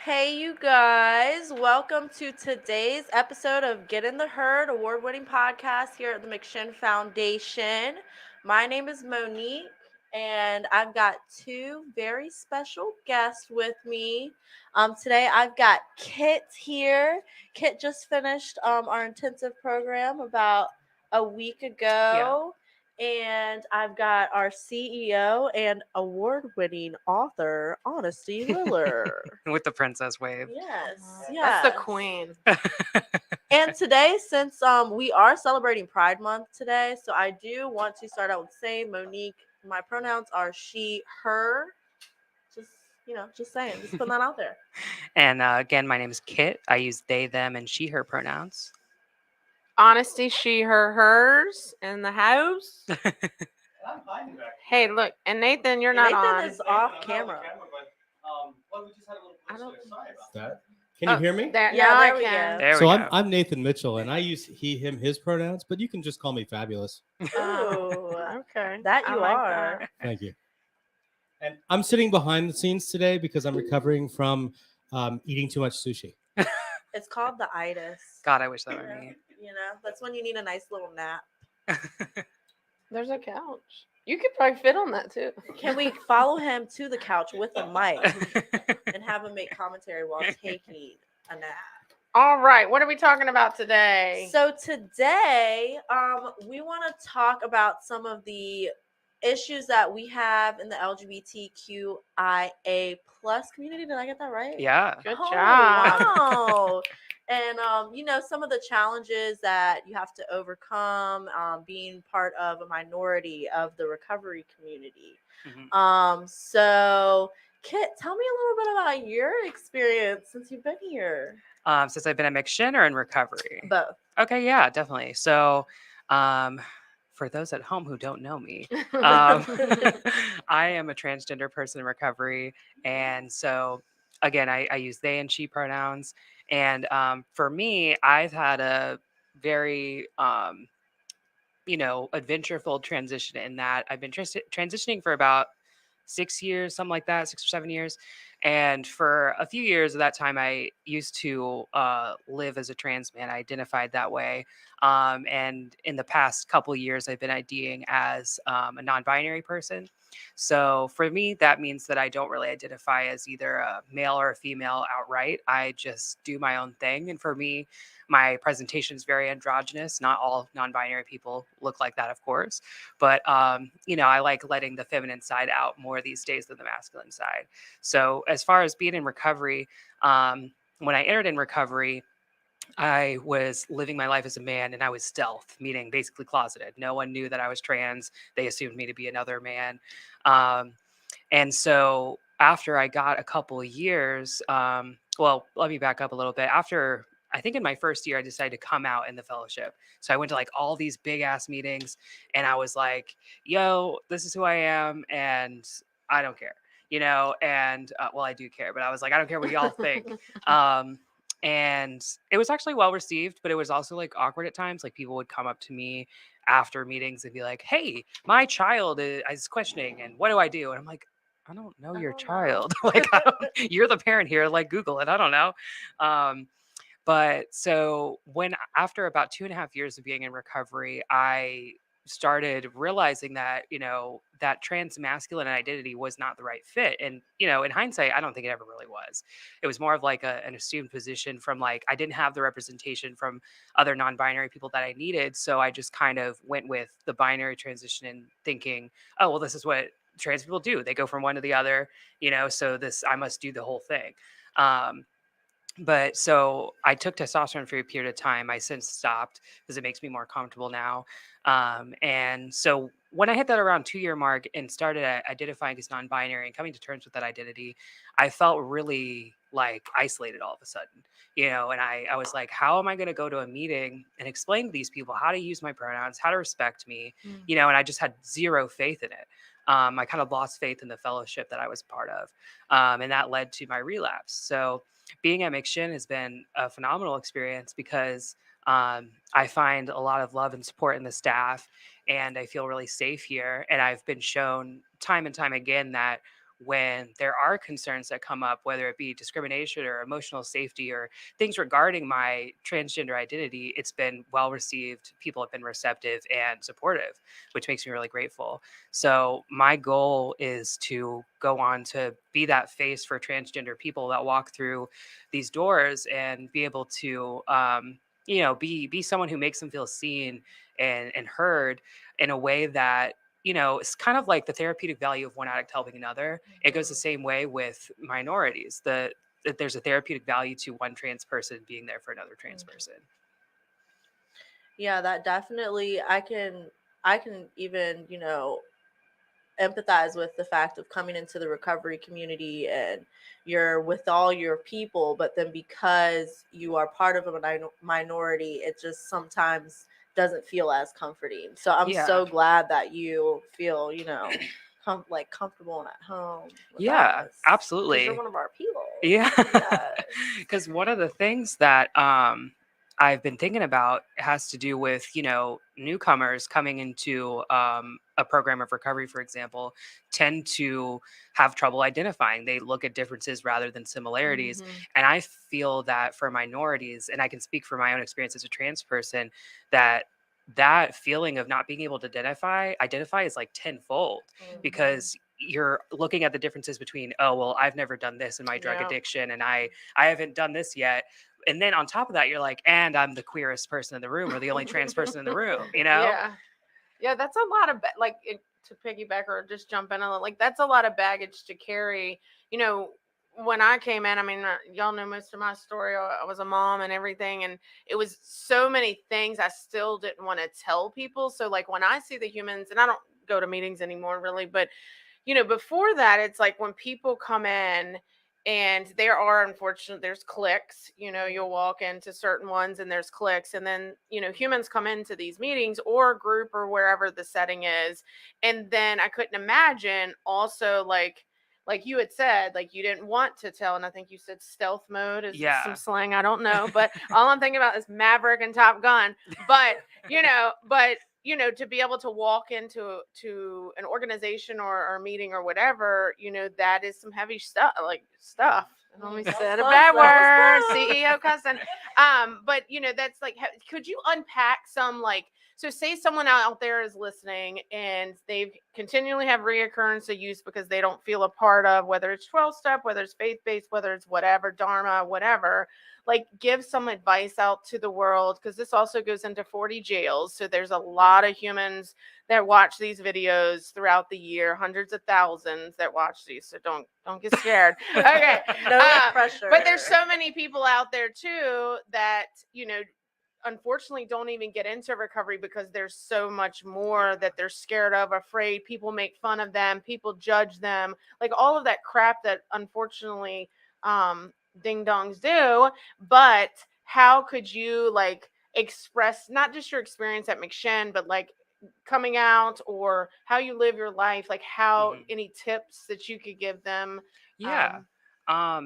Hey, you guys, welcome to today's episode of Get in the Herd, award winning podcast here at the McCrimmon Foundation. My name is Monique, and I've got two very special guests with me. Today, I've got Kit here. Kit just finished our intensive program about a week ago. And I've got our CEO and award-winning author, Honesty Liller. With the princess wave. Yes, That's the yes. queen. And today, since we are celebrating Pride Month today, so I do want to start out with saying, Monique, my pronouns are she, her. Just saying, just putting that out there. And again, my name is Kit. I use they, them, and she, her pronouns. Honesty, she, her, hers in the house. Hey, look, and Nathan, you're not Nathan on. is off camera. I don't. That. Can you hear me? There, Yeah, now there I we can. go. There So we go. I'm Nathan Mitchell, and I use he, him, his pronouns, but you can just call me Fabulous. Oh, Okay. that I you like are. that. Thank you. And I'm sitting behind the scenes today because I'm recovering from eating too much sushi. It's called the itis. God, I wish that were me. That's when you need a nice little nap. There's a couch. You could probably fit on that too. Can we follow him to the couch with a mic and have him make commentary while taking a nap? All right, what are we talking about today? So today, we want to talk about some of the issues that we have in the LGBTQIA plus community. Did I get that right? Yeah. Good Oh, job. wow. And some of the challenges that you have to overcome being part of a minority of the recovery community. Mhm. So Kit, tell me a little bit about your experience since you've been here. Since I've been at McCrimmon or in recovery? Both. Okay, yeah, definitely. So, for those at home who don't know me, I am a transgender person in recovery. And so, again, I use they and she pronouns. And for me, I've had a very, adventureful transition in that I've been transitioning for about 6 years, something like that, 6 or 7 years. And for a few years of that time, I used to live as a trans man. I identified that way. And in the past couple years, I've been IDing as a non binary person. So for me, that means that I don't really identify as either a male or a female outright. I just do my own thing. And for me, my presentation is very androgynous. Not all non-binary people look like that, of course, but I like letting the feminine side out more these days than the masculine side. So as far as being in recovery, when I entered in recovery, I was living my life as a man and I was stealth, meaning basically closeted. No one knew that I was trans. They assumed me to be another man. Um, and so after I got a couple of years, well, let me back up a little bit. After I think in my first year, I decided to come out in the fellowship. So I went to like all these big ass meetings and I was like, yo, this is who I am. And I don't care, and well, I do care, but I was like, I don't care what y'all think. And it was actually well received, but it was also like awkward at times. Like people would come up to me after meetings and be like, hey, my child is questioning and what do I do? And I'm like, I don't know your child. Like, you're the parent here. Like, Google it. I don't know. But so after about 2.5 years of being in recovery, I started realizing that, that trans masculine identity was not the right fit. And, in hindsight, I don't think it ever really was. It was more of like an assumed position from like, I didn't have the representation from other non-binary people that I needed. So I just kind of went with the binary transition and thinking, oh, well, this is what trans people do. They go from one to the other, so I must do the whole thing. But so I took testosterone for a period of time. I since stopped because it makes me more comfortable now. And so when I hit that around 2 year mark and started identifying as non-binary and coming to terms with that identity, I felt really like isolated all of a sudden, and I was like, how am I going to go to a meeting and explain to these people how to use my pronouns, how to respect me, and I just had zero faith in it. I kind of lost faith in the fellowship that I was part of. And that led to my relapse. So being at McCrimmon has been a phenomenal experience because I find a lot of love and support in the staff, and I feel really safe here. And I've been shown time and time again that when there are concerns that come up, whether it be discrimination or emotional safety or things regarding my transgender identity, it's been well received. People have been receptive and supportive, which makes me really grateful. So my goal is to go on to be that face for transgender people that walk through these doors and be able to, be someone who makes them feel seen and heard in a way that, it's kind of like the therapeutic value of one addict helping another. It goes the same way with minorities. That there's a therapeutic value to one trans person being there for another trans person. Yeah, that definitely I can even, empathize with the fact of coming into the recovery community and you're with all your people, but then because you are part of a minority, it just sometimes doesn't feel as comforting. So I'm Yeah. so glad that you feel, like comfortable and at home with Yeah, us. 'Cause absolutely. you're one of our people. Yeah. Yes. Because one of the things that I've been thinking about has to do with, newcomers coming into a program of recovery, for example, tend to have trouble identifying. They look at differences rather than similarities. Mhm. And I feel that for minorities, and I can speak from my own experience as a trans person, that feeling of not being able to identify is like tenfold, Mhm. because you're looking at the differences between, oh well, I've never done this in my drug Yeah. addiction, and I haven't done this yet. And then on top of that, you're like, and I'm the queerest person in the room or the only trans person in the room, Yeah. Yeah, that's a lot of to piggyback or just jump in a little, like that's a lot of baggage to carry. You know, when I came in, I mean, y'all know most of my story. I was a mom and everything, and it was so many things I still didn't want to tell people. So like when I see the humans, and I don't go to meetings anymore really, but before that, it's like when people come in and there's cliques, you'll walk into certain ones and there's cliques, and then, humans come into these meetings or group or wherever the setting is. And then I couldn't imagine also like you had said, like you didn't want to tell, and I think you said stealth mode is Yeah. some slang, I don't know, but all I'm thinking about is Maverick and Top Gun. But to be able to walk into an organization or a meeting or whatever, that is some heavy stuff, Let me That say was a close, bad that was word, close. CEO cussing. But that's like, could you unpack some, like, so say someone out there is listening and they continually have reoccurrence of use because they don't feel a part of, whether it's 12 step, whether it's faith-based, whether it's whatever, Dharma, whatever, like give some advice out to the world, because this also goes into 40 jails. So there's a lot of humans that watch these videos throughout the year, hundreds of thousands that watch these. So don't get scared. Okay. No pressure. But there's so many people out there too that, unfortunately don't even get into recovery because there's so much more that they're scared of, afraid, people make fun of them, people judge them, like all of that crap that unfortunately ding dongs do. But how could you like express not just your experience at McShin, but like coming out or how you live your life, like how any tips that you could give them? Yeah.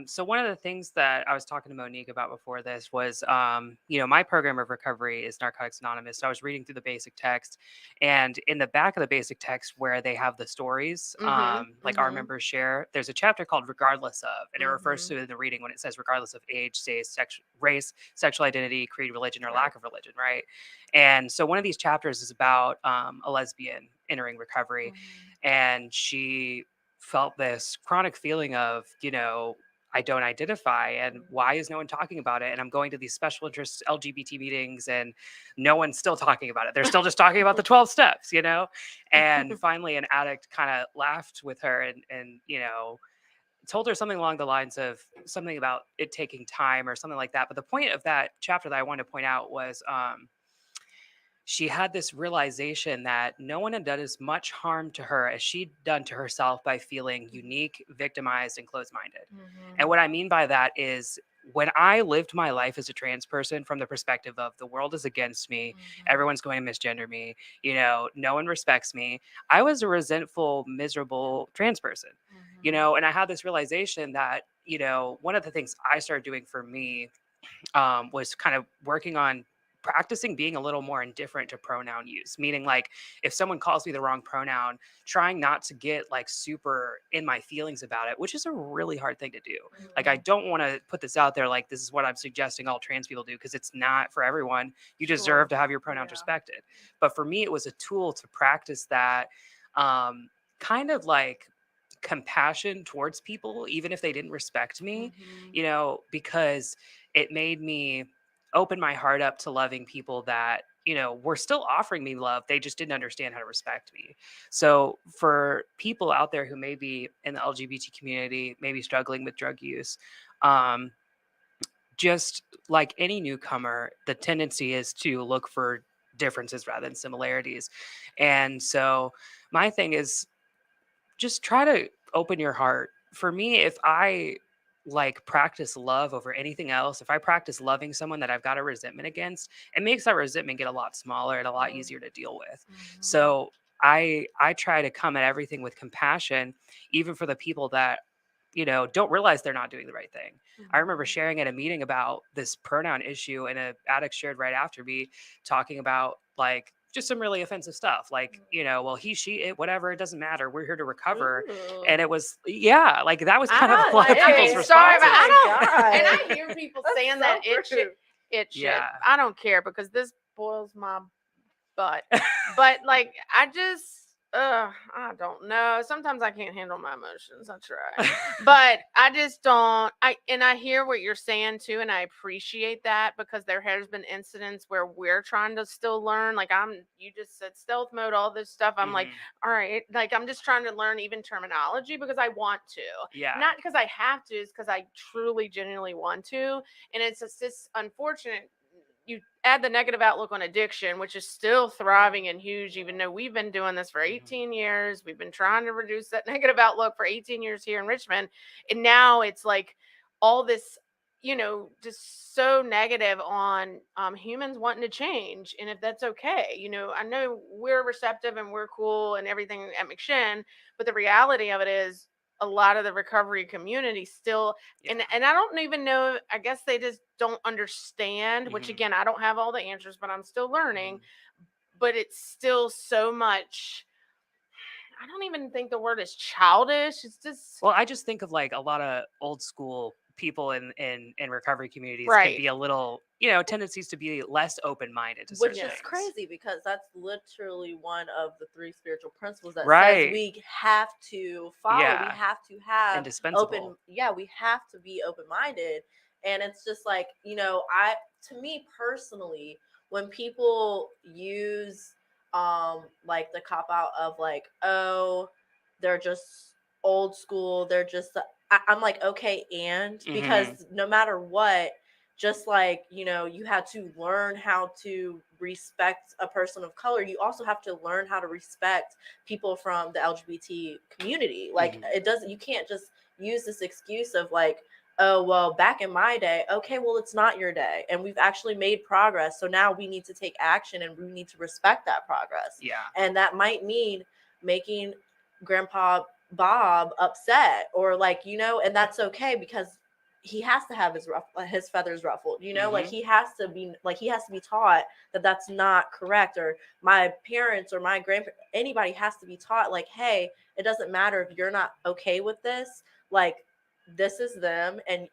So one of the things that I was talking to Monique about before this was, my program of recovery is Narcotics Anonymous. So I was reading through the basic text, and in the back of the basic text where they have the stories, like our members share, there's a chapter called "Regardless of," and it refers to the reading when it says "regardless of age, race, sexual identity, creed, religion, or lack of religion," right? And so one of these chapters is about a lesbian entering recovery, and she felt this chronic feeling of, I don't identify, and why is no one talking about it? And I'm going to these special interest LGBT meetings and no one's still talking about it. They're still just talking about the 12 steps, And finally an addict kind of laughed with her and told her something along the lines of something about it taking time or something like that. But the point of that chapter that I wanted to point out was she had this realization that no one had done as much harm to her as she'd done to herself by feeling unique, victimized, and closed minded. And what I mean by that is when I lived my life as a trans person from the perspective of the world is against me, everyone's going to misgender me, no one respects me, I was a resentful, miserable trans person, and I had this realization that, one of the things I started doing for me was kind of working on practicing being a little more indifferent to pronoun use, meaning like if someone calls me the wrong pronoun, trying not to get like super in my feelings about it, which is a really hard thing to do. Like, I don't want to put this out there like this is what I'm suggesting all trans people do, because it's not for everyone. You deserve to have your pronouns respected. But for me, it was a tool to practice that kind of like compassion towards people, even if they didn't respect me, because it made me open my heart up to loving people that, were still offering me love. They just didn't understand how to respect me. So for people out there who may be in the LGBT community, maybe struggling with drug use, just like any newcomer, the tendency is to look for differences rather than similarities. And so my thing is just try to open your heart. For me, if I like practice love over anything else, if I practice loving someone that I've got a resentment against, it makes that resentment get a lot smaller and a lot easier to deal with. So I try to come at everything with compassion, even for the people that don't realize they're not doing the right thing. I remember sharing at a meeting about this pronoun issue, and an addict shared right after me, talking about like just some really offensive stuff, like well, he, she, it, whatever, it doesn't matter, we're here to recover. And it was like that was kind of a lot of people's responses. Sorry, but God. and I hear people saying so that rude. it should. Yeah. I don't care because this boils my butt. But like I don't know. Sometimes I can't handle my emotions. I try. But I just don't. I hear what you're saying too, and I appreciate that, because there has been incidents where we're trying to still learn. Like you just said stealth mode, all this stuff. I'm like, all right, like I'm just trying to learn even terminology because I want to. Yeah. Not because I have to, it's because I truly, genuinely want to. And it's just unfortunate. You add the negative outlook on addiction, which is still thriving and huge, even though we've been doing this for 18 years. We've been trying to reduce that negative outlook for 18 years here in Richmond. And now it's like all this, just so negative on humans wanting to change. And if that's okay, I know we're receptive and we're cool and everything at McCrimmon, but the reality of it is, a lot of the recovery community still, and I don't even know, I guess they just don't understand, which again, I don't have all the answers, but I'm still learning. But it's still so much, I don't even think the word is childish. It's just, well, I just think of like a lot of old school people in recovery communities can be a little, tendencies to be less open-minded to certain Which is things. crazy, because that's literally one of the 3 spiritual principles that Right. says we have to follow. Yeah. We have to have Indispensable. we have to be open-minded. And it's just like, to me personally, when people use like the cop out of like, oh, they're just old school, they're just I'm like, okay, and because no matter what, just like, you had to learn how to respect a person of color, you also have to learn how to respect people from the LGBT community. Like, you can't just use this excuse of like, oh, well, back in my day. Okay, well, it's not your day, and we've actually made progress, so now we need to take action and we need to respect that progress. Yeah. And that might mean making Grandpa Bob upset, or like, and that's okay, because he has to have his feathers ruffled, like he has to be taught that that's not correct. Or my parents or my grandparents, anybody has to be taught like, hey, it doesn't matter if you're not okay with this, like this is them, and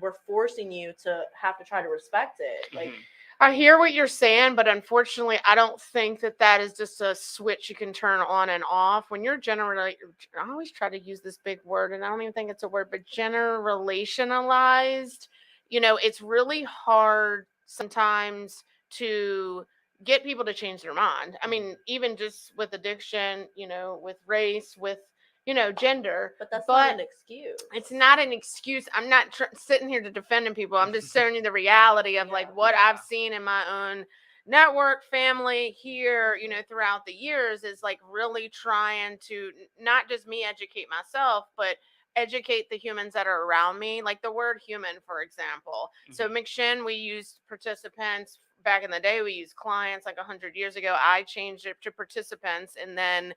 we're forcing you to have to try to respect it. Like, I hear what you're saying, but unfortunately, I don't think that is just a switch you can turn on and off. When you're I always try to use this big word, and I don't even think it's a word, but generationalized, it's really hard sometimes to get people to change their mind. I mean, even just with addiction, with race, with gender. But that's not an excuse. It's not an excuse. I'm not sitting here to defending people. I'm just showing you the reality of like what I've seen in my own network, family here, throughout the years, is like really trying to not just me educate myself, but educate the humans that are around me. Like the word human, for example. So McCrimmon, we use participants back in the day we used clients like 100 years ago. I changed it to participants, and then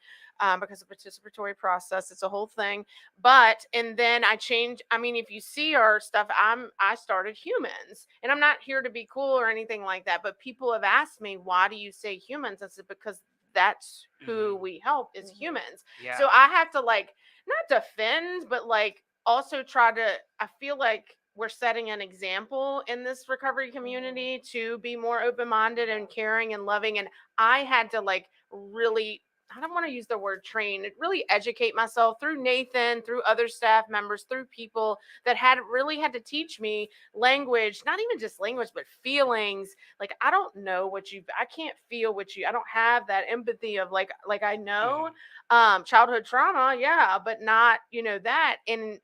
because of participatory process, it's a whole thing. But and then I changed. I mean, if you see our stuff, I started humans, and I'm not here to be cool or anything like that. But people have asked me, why do you say humans? I said, because that's who we help is humans. Yeah. So I have to like not defend, but like also try to. I feel like we're setting an example in this recovery community to be more open-minded and caring and loving. And I had to like really, I don't want to use the word train, really educate myself through Nathan, through other staff members, through people that had to teach me language, not even just language, but feelings. Like, I don't know I can't feel I don't have that empathy of like I know, childhood trauma. Yeah. But not, that. And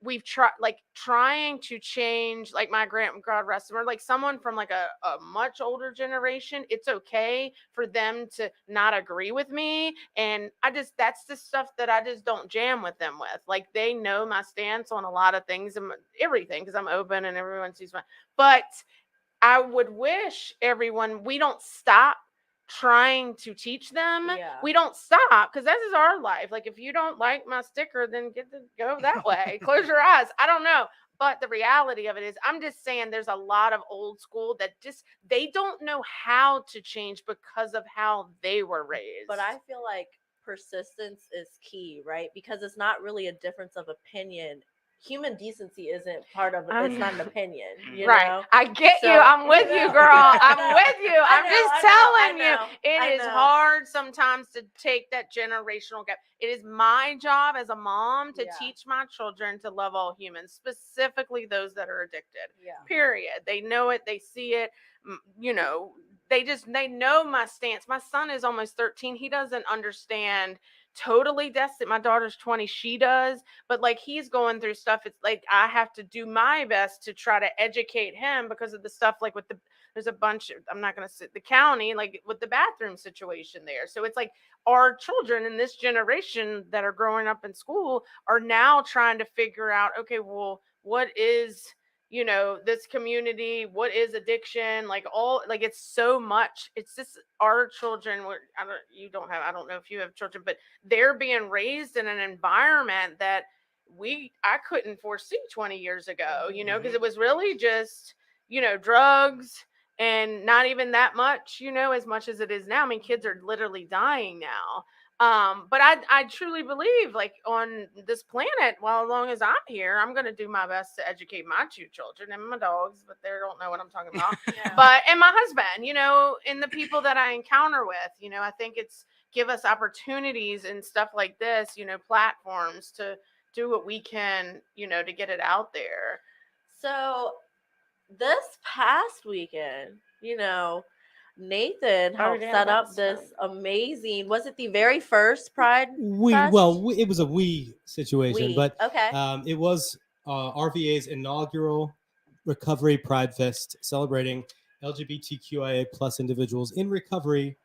we've trying to change, like my God rest her, like someone from like a much older generation. It's okay for them to not agree with me, and that's the stuff that I just don't jam with them with. Like, they know my stance on a lot of things and everything, because I'm open and everyone sees my. But I would wish we don't stop trying to teach them. We don't stop, because this is our life. Like, if you don't like my sticker, then go that way. Close your eyes. I don't know. But the reality of it is, I'm just saying there's a lot of old school that they don't know how to change because of how they were raised. But I feel like persistence is key, right? Because it's not really a difference of opinion. Human decency isn't part of it. It's not an opinion, right? know? I get So, you. I'm with you, girl. I'm with you. I'm just telling you, it is hard sometimes to take that generational gap. It is my job as a mom to teach my children to love all humans, specifically those that are addicted. Period. They know it. They see it. They know my stance. My son is almost 13. He doesn't understand totally destined. My daughter's 20. She does. But like, he's going through stuff. It's like, I have to do my best to try to educate him because of the stuff like there's a bunch of, I'm not going to say the county, like with the bathroom situation there. So it's like, our children in this generation that are growing up in school are now trying to figure out, okay, well, what is, this community, what is addiction, like it's so much. It's just our children. I don't know if you have children, but they're being raised in an environment that I couldn't foresee 20 years ago, because it was really just, drugs, and not even that much, as much as it is now. I mean, kids are literally dying now. But I truly believe, like, on this planet, while as long as I'm here, I'm going to do my best to educate my 2 children and my dogs, but they don't know what I'm talking about. But, and my husband, and the people that I encounter with, I think it's give us opportunities and stuff like this, platforms to do what we can, to get it out there. So this past weekend, Nathan helped set up this amazing. Was it the very first Pride Fest? It was a situation, but okay. It was RVA's inaugural Recovery Pride Fest, celebrating LGBTQIA plus individuals in recovery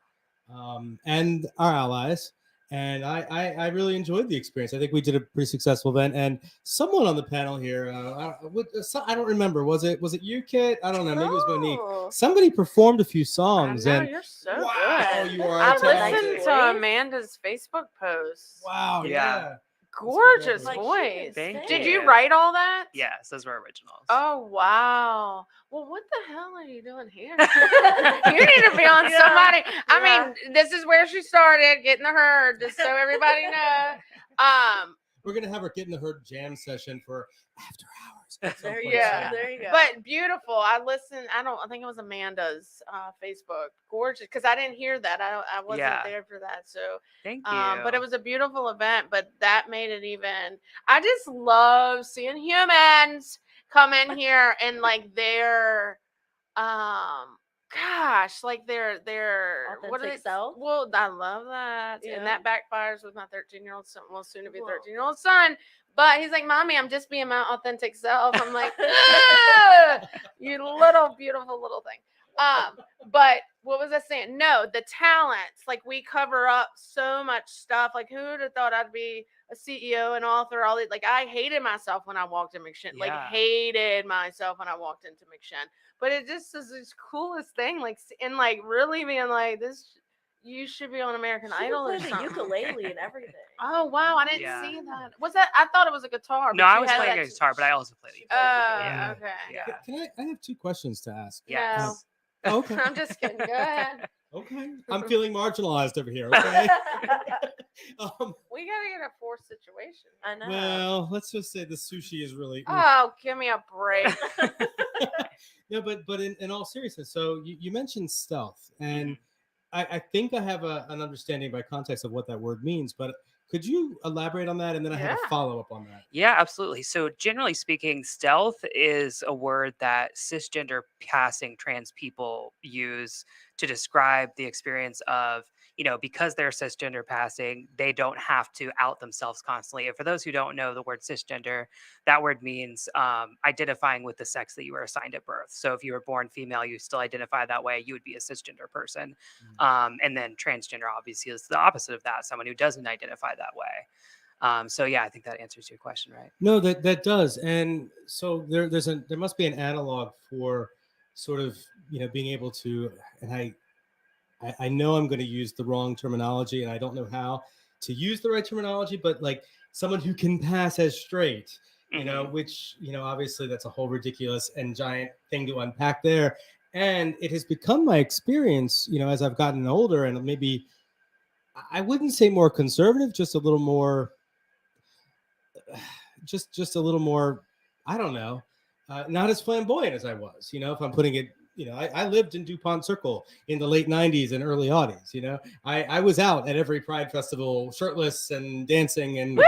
and our allies. And I really enjoyed the experience. I think we did a pretty successful event. And someone on the panel here, I don't remember. Was it you, Kit? I don't know. Maybe it was Monique. Somebody performed a a songs. And you're so good. You are. I listened to Amanda's Facebook post. Wow. Yeah. Gorgeous voice. Did you write all that? Yes, those were originals. Oh, wow. Well, what the hell are you doing here? You need to be on somebody. I mean, this is where she started, getting the herd, just so everybody knows. We're going to have her get in the herd jam session for after hours. There you go. But beautiful. I think it was Amanda's Facebook. Gorgeous. Because I didn't hear that. I wasn't there for that. So thank you. But it was a beautiful event. But that made it even. I just love seeing humans come in here and like their like their authentic self. Well, I love that. And that backfires with my 13-year-old son, well, soon to be 13-year-old son. But he's like, Mommy, I'm just being my authentic self. I'm like, you little beautiful little thing. But what was I saying? No, the talents. Like we cover up so much stuff. Like who would have thought I'd be a CEO and author? All that. Like I hated myself when I walked in McShin. Like Yeah. hated myself when I walked into McShin. But it just is this coolest thing. Like and like really being like this. You should be on American She Idol can or play the something. ukulele and everything. Oh wow, I didn't Yeah. see that. Was that? I thought it was a guitar. No, but I you was had playing that a guitar, but I also played the She played the ukulele. ukulele. Yeah. Okay. Yeah. Can I have two questions to ask? Yes. Oh, okay. I'm just kidding. Go ahead. Okay. I'm feeling marginalized over here. Okay. We gotta get a forced situation. I know. Well, let's just say the sushi is really. Oh, give me a break. No, but in all seriousness, so you mentioned stealth, and Mhm. I think I have an understanding by context of what that word means, but could you elaborate on that? And then I have a Yeah. follow up on that. Yeah, absolutely. So, generally speaking, stealth is a word that cisgender passing trans people use to describe the experience of, because they're cisgender passing, they don't have to out themselves constantly. And for those who don't know the word cisgender, that word means identifying with the sex that you were assigned at birth. So, if you were born female, you still identify that way, you would be a cisgender person. And then transgender, obviously, is the opposite of that, someone who doesn't identify that way. So yeah, I think that answers your question, right? No, that does, and so there must be an analog for sort of being able to, and I know I'm going to use the wrong terminology, and I don't know how to use the right terminology, but like someone who can pass as straight, Mhm. which obviously that's a whole ridiculous and giant thing to unpack there, and it has become my experience, as I've gotten older, and maybe I wouldn't say more conservative, just a little more just a little more, I don't know, not as flamboyant as I was. If I'm putting it, I lived in DuPont Circle in the late 90s and early aughties. I was out at every Pride festival shirtless and dancing and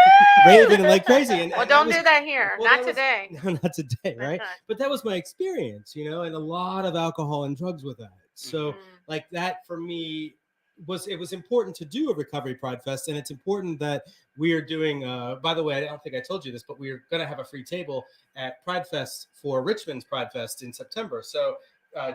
raving and like crazy. And, Well, and don't do that here. well, Not that was- today. No, not today, right? But that was my experience, and a lot of alcohol and drugs with that. So Mm. like that for me was important to do a recovery Pride Fest, and it's important that we are doing. By the way, I don't think I told you this, but we're going to have a free table at Pride Fest for Richmond's Pride Fest in September. So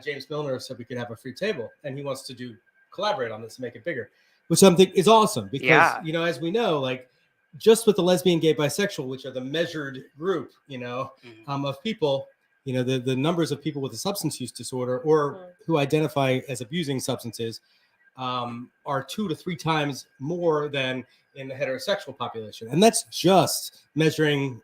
James Milner said we could have a free table, and he wants to collaborate on this and make it bigger, which I think is awesome because Yeah. as we know, like just with the lesbian, gay, bisexual, which are the measured group, Mhm. of people, the numbers of people with a substance use disorder or who identify as abusing substances are 2 to 3 times more than in the heterosexual population, and that's just measuring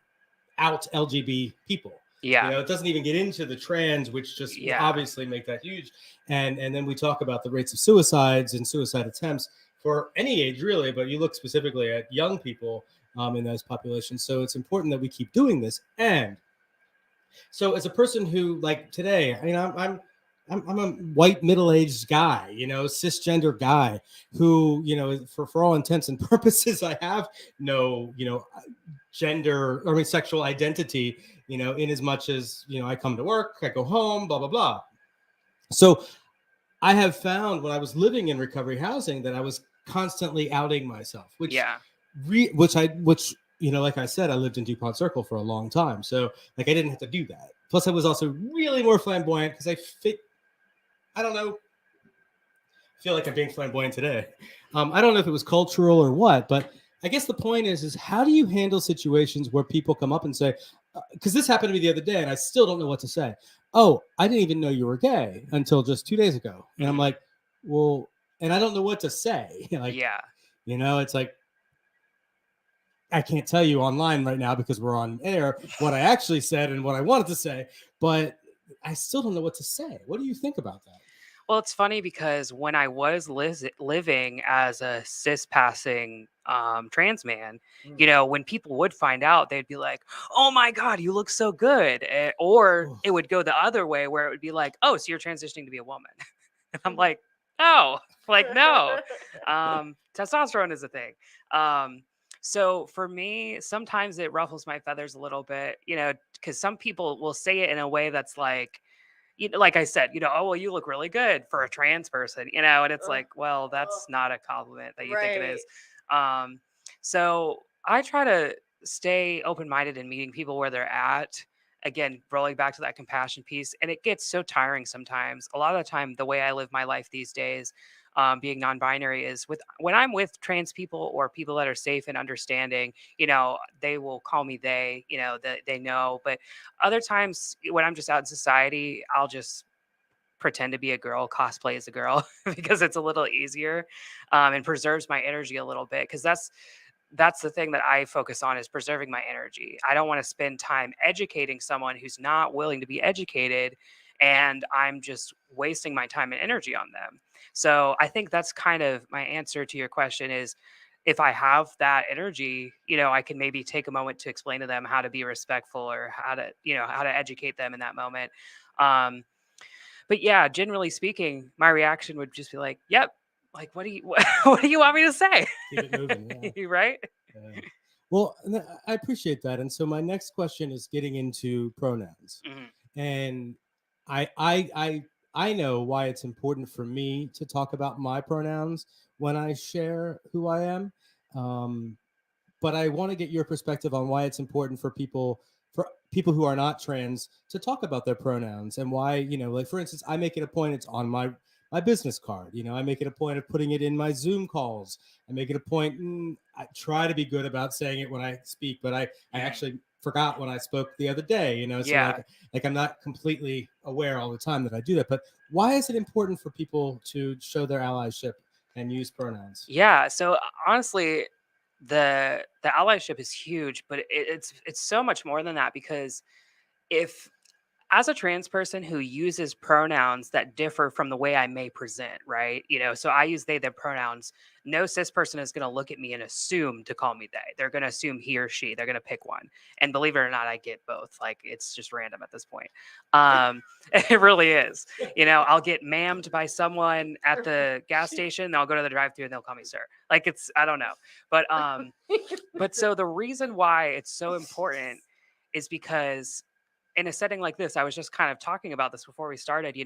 out LGBT people. Yeah. It doesn't even get into the trans, which just Yeah. obviously make that huge. And then we talk about the rates of suicides and suicide attempts for any age, really, but you look specifically at young people in those populations. So it's important that we keep doing this. And so, as a person who, like today, I'm a white middle-aged guy, cisgender guy who, for all intents and purposes, I have no, gender or sexual identity, in as much as, I come to work, I go home, blah, blah, blah. So I have found when I was living in recovery housing that I was constantly outing myself, which, Yeah. which, like I said, I lived in DuPont Circle for a long time. So like I didn't have to do that. Plus I was also really more flamboyant because I don't know, feel like I'm being flamboyant today. I don't know if it was cultural or what, but I guess the point is how do you handle situations where people come up and say, because this happened to me the other day and I still don't know what to say. Oh, I didn't even know you were gay until just 2 days ago. And I'm Mhm. like, well, and I don't know what to say. Like, Yeah. it's like, I can't tell you online right now because we're on air what I actually said and what I wanted to say, but I still don't know what to say. What do you think about that? Well, it's funny because when I was living as a cis passing trans man, when people would find out, they'd be like, "Oh my God, you look so good," or Ugh. it would go the other way where it would be like, "Oh, so you're transitioning to be a woman," and I'm like, "Oh, like no, testosterone is a thing." So for me, sometimes it ruffles my feathers a little bit, because some people will say it in a way that's like, like I said, oh, well, you look really good for a trans person, and it's Ugh, like, well, ugh. that's not a compliment that you think it Right. is. So I try to stay open minded in meeting people where they're at. again, rolling back to that compassion piece, and it gets so tiring sometimes. A lot of the time, the way I live my life these days, being non-binary, is with when I'm with trans people or people that are safe and understanding. They will call me they. They know. But other times, when I'm just out in society, I'll just pretend to be a girl, cosplay as a girl because it's a little easier, and preserves my energy a little bit. Because that's the thing that I focus on, is preserving my energy. I don't want to spend time educating someone who's not willing to be educated, and I'm just wasting my time and energy on them. So I think that's kind of my answer to your question is, if I have that energy, I can maybe take a moment to explain to them how to be respectful, or how to educate them in that moment. Um, but yeah, generally speaking, my reaction would just be like, "Yep." Like, what do you what do you want me to say? Keep it moving. Yeah. Right? Yeah. Well, I appreciate that. And so my next question is getting into pronouns. Mhm. And I know why it's important for me to talk about my pronouns when I share who I am. Um, but I want to get your perspective on why it's important for people who are not trans to talk about their pronouns, and why, like, for instance, I make it a point, it's on my business card. I make it a point of putting it in my Zoom calls. I make it a point, I try to be good about saying it when I speak, but I actually forgot when I spoke the other day. So Yeah. like I'm not completely aware all the time that I do that. But why is it important for people to show their allyship and use pronouns? Yeah. So honestly, the allyship is huge, but it's so much more than that, because if as a trans person who uses pronouns that differ from the way I may present, right? So I use they, their pronouns. No cis person is going to look at me and assume to call me they. They're going to assume he or she. They're going to pick one. And believe it or not, I get both. Like, it's just random at this point. It really is. I'll get ma'amed by someone at the gas station. I'll go to the drive-thru and they'll call me sir. Like, I don't know. But so the reason why it's so important is because in a setting like this, I was just kind of talking about this before we started.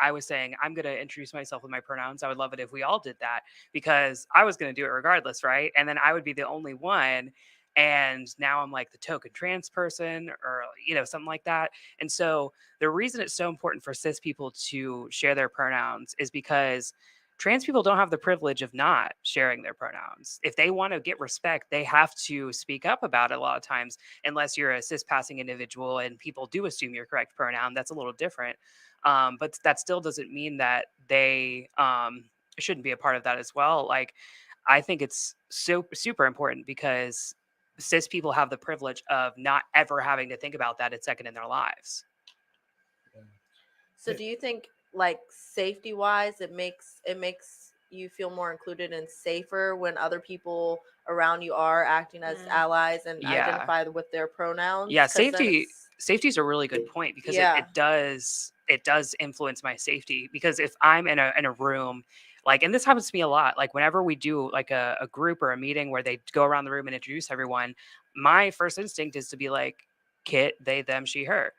I was saying, I'm going to introduce myself with my pronouns. I would love it if we all did that, because I was going to do it regardless, right? And then I would be the only one. And now I'm like the token trans person, or, something like that. And so the reason it's so important for cis people to share their pronouns is because trans people don't have the privilege of not sharing their pronouns. If they want to get respect, they have to speak up about it a lot of times, unless you're a cis passing individual and people do assume your correct pronoun. That's a little different. But that still doesn't mean that they shouldn't be a part of that as well. Like, I think it's so super important, because cis people have the privilege of not ever having to think about that a second in their lives. So do you think, like, safety wise, it makes you feel more included and safer when other people around you are acting as allies and Yeah. identify with their pronouns? Yeah, 'Cause then safety is a really good point, because Yeah. it does influence my safety. Because if I'm in a room, like, and this happens to me a lot, like whenever we do like a group or a meeting where they go around the room and introduce everyone, my first instinct is to be like, Kit, they, them, she, her,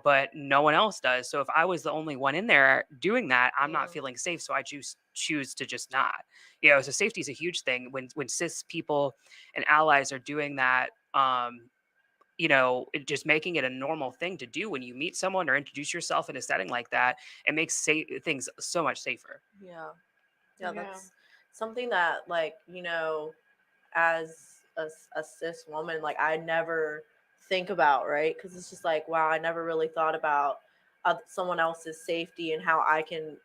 but no one else does. So if I was the only one in there doing that, I'm not feeling safe. So I choose to just not. So safety is a huge thing when cis people and allies are doing that. Just making it a normal thing to do when you meet someone or introduce yourself in a setting like that, it makes things so much safer. Yeah, that's something that, like, as a cis woman, like, I never think about, right? Because it's just like, wow, I never really thought about someone else's safety and how I can,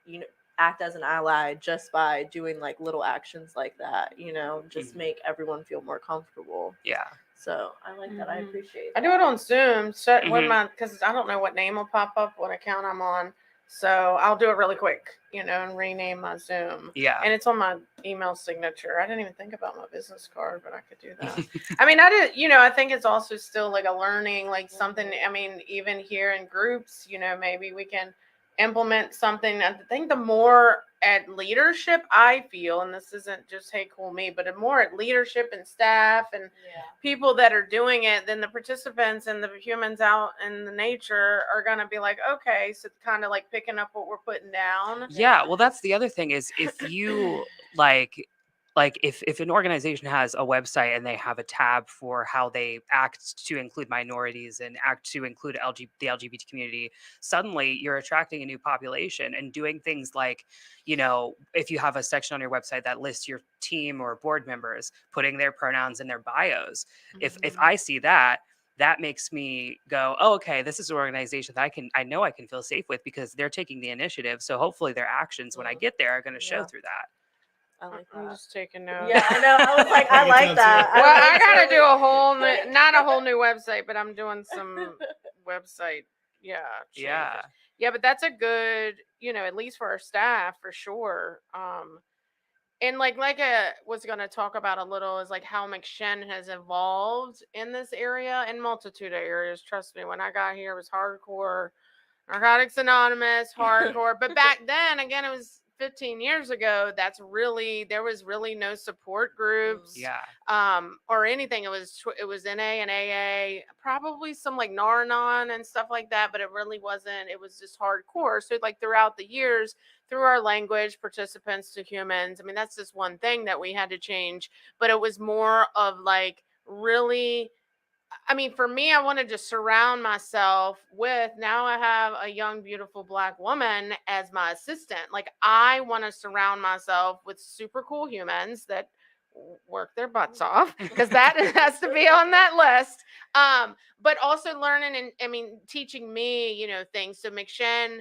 act as an ally just by doing like little actions like that, just make everyone feel more comfortable. Yeah. So I like that. I appreciate I that. do it on Zoom. So because I don't know what name will pop up what account I'm on. So I'll do it really quick, and rename my Zoom. Yeah. And it's on my email signature. I didn't even think about my business card, but I could do that. I mean, I think it's also still like a learning, like something, I mean, even here in groups, maybe we can implement something. I think the more at leadership, I feel, and this isn't just, hey, cool me, but more at leadership and staff and people that are doing it, then the participants and the humans out in the nature are going to be like, okay, so it's kind of like picking up what we're putting down. Yeah. Well, that's the other thing is, if you like like if an organization has a website and they have a tab for how they act to include minorities and act to include the LGBT community, suddenly you're attracting a new population and doing things like, if you have a section on your website that lists your team or board members, putting their pronouns in their bios. If I see that, that makes me go, oh, okay, this is an organization that I know I can feel safe with because they're taking the initiative. So hopefully their actions when I get there are going to show Yeah. through that. I like I'm that. just taking notes. Yeah, I know. I was like, I Write it like down, that. too. Well, I that's gotta really- do a whole new, not a whole new website, but I'm doing some website, changes. Yeah. Yeah, but that's a good, at least for our staff for sure. And like I was gonna talk about a little is like how McShin has evolved in this area in multitude of areas. Trust me, when I got here, it was hardcore. Narcotics Anonymous, hardcore. But back then, again, it was 15 years ago. There was really no support groups, Yeah. or anything. It was NA and AA, probably some like Nar-Anon and stuff like that, but it really wasn't. It was just hardcore. So like throughout the years, through our language, participants to humans. I mean, that's just one thing that we had to change. But it was more of like really. I mean, for me, I wanted to surround myself with, now I have a young, beautiful Black woman as my assistant. Like, I want to surround myself with super cool humans that work their butts off, because that has to be on that list. But also learning and, I mean, teaching me, things. So McShin,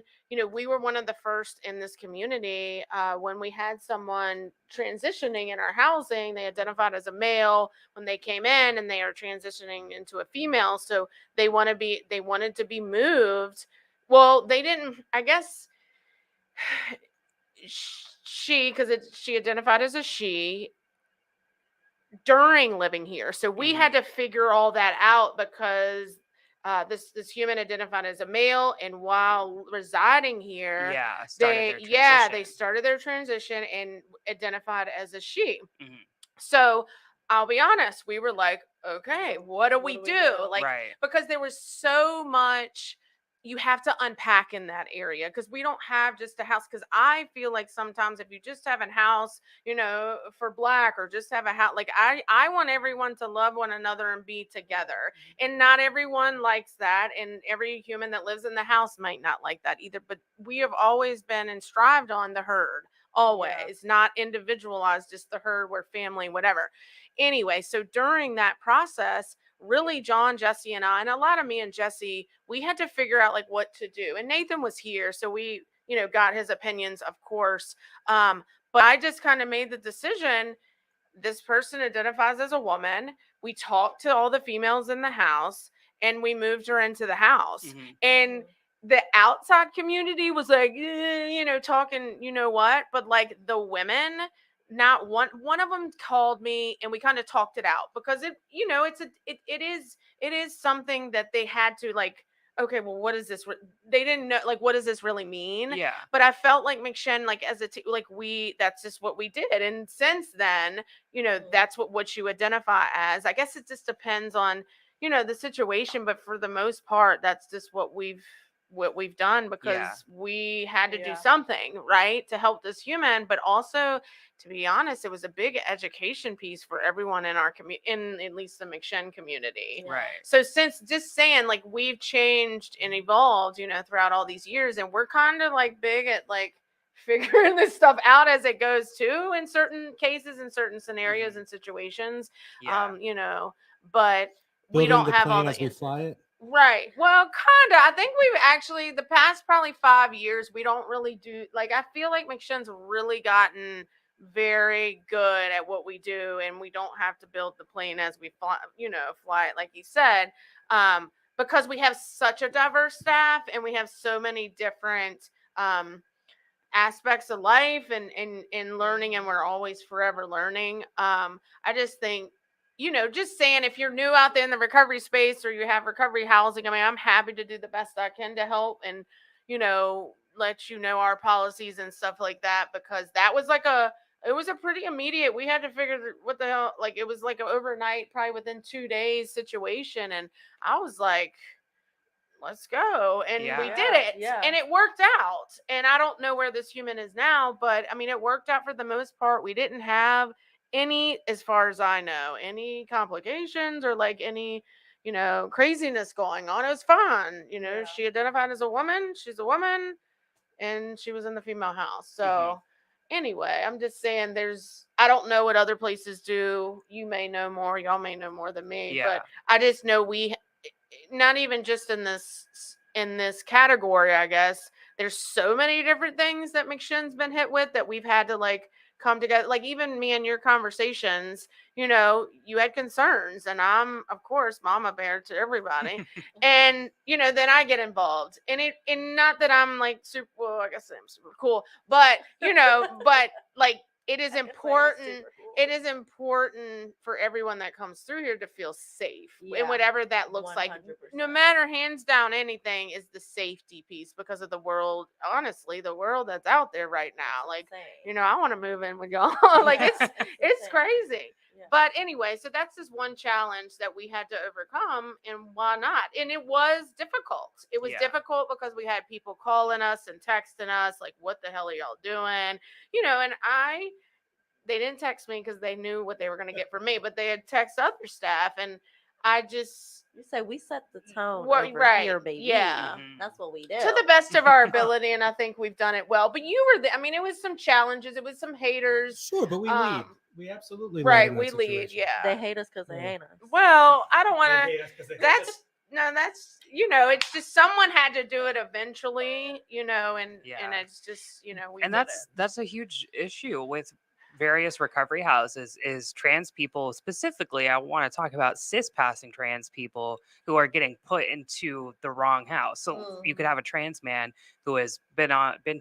we were one of the first in this community when we had someone transitioning in our housing. They identified as a male when they came in, and they are transitioning into a female. So they wanted to be moved. Well, they didn't, I guess she identified as a she during living here. So we had to figure all that out because this human identified as a male, and while residing here, they started their transition and identified as a she. Mhm. So I'll be honest, we were like, okay, what do we do? Like, Right. because there was so much you have to unpack in that area, because we don't have just a house. Because I feel like sometimes if you just have a house, for Black, or just have a house, like I want everyone to love one another and be together. And not everyone likes that. And every human that lives in the house might not like that either. But we have always been and strived on the herd. Always, not individualized, just the herd, we're family, whatever. Anyway, so during that process, really John, Jesse, and I, and a lot of me and Jesse, we had to figure out like what to do. And Nathan was here, so we, got his opinions, of course. But I just kind of made the decision. This person identifies as a woman. We talked to all the females in the house, and we moved her into the house. And the outside community was like, talking, but like the women, not one of them called me, and we kind of talked it out, because it is something that they had to like, okay, well, what is this? They didn't know, like, what does this really mean? Yeah. But I felt like McShin, like as that's just what we did. And since then, that's what you identify as. I guess it just depends on, the situation, but for the most part, that's just what we've done, because we had to do something, right, to help this human. But also, to be honest, it was a big education piece for everyone in our community, in at least the McShin community. Right. So since, just saying, like, we've changed and evolved, throughout all these years, and we're kind of like big at like figuring this stuff out as it goes too, in certain cases, in certain scenarios and situations. But we Building don't the have all plane the as we answers. fly it. Right. Well, kind of. I think we've actually, the past probably 5 years, we don't really do, like, I feel like McShin's really gotten very good at what we do, and we don't have to build the plane as we fly, fly it, like you said, because we have such a diverse staff, and we have so many different aspects of life and learning, and we're always forever learning. I just think, just saying, if you're new out there in the recovery space, or you have recovery housing, I mean, I'm happy to do the best I can to help, and, let our policies and stuff like that, because that was like it was a pretty immediate, we had to figure what the hell, like, it was like an overnight, probably within 2 days situation. And I was like, let's go. And we did it. And it worked out. And I don't know where this human is now, but I mean, it worked out for the most part. We didn't have any, as far as I know, any complications or like any, craziness going on. It was fine. Yeah. She identified as a woman. She's a woman, and she was in the female house. So anyway, I'm just saying I don't know what other places do. You may know more, y'all may know more than me, Yeah. but I just know not even just in this category, I guess. There's so many different things that McShin's been hit with that we've had to like come together. Like even me and your conversations, you had concerns, and I'm of course mama bear to everybody. And then I get involved, and not that I'm like super, well, I guess I'm super cool, but but like it is important. It is important for everyone that comes through here to feel safe, and whatever that looks like. 100%. No matter, hands down, anything is the safety piece, because of the world. Honestly, the world that's out there right now. Like, I want to move in with y'all. Like it's insane. crazy. Yeah. But anyway, so that's just one challenge that we had to overcome, and why not? And it was difficult. It was Yeah. difficult because we had people calling us and texting us like, "What the hell are y'all doing?" And they didn't text me because they knew what they were going to get from me, but they had text other staff, and I just, You say we set the tone What- over right, here, baby. yeah. That's what we do. to the best of our ability, and I think we've done it well. But you were I mean, it was some challenges. It was some haters. Sure, but we lead. Um, We absolutely lead Right, in that we lead, situation. yeah. They hate us because they Yeah. hate us. Well, I don't want They to. hate us 'cause they hate That's us. no, that's it's just someone had to do it eventually, and Yeah. it's just we And did that's a huge issue with various recovery houses is trans people specifically. I want to talk about cis passing trans people who are getting put into the wrong house. So you could have a trans man who has been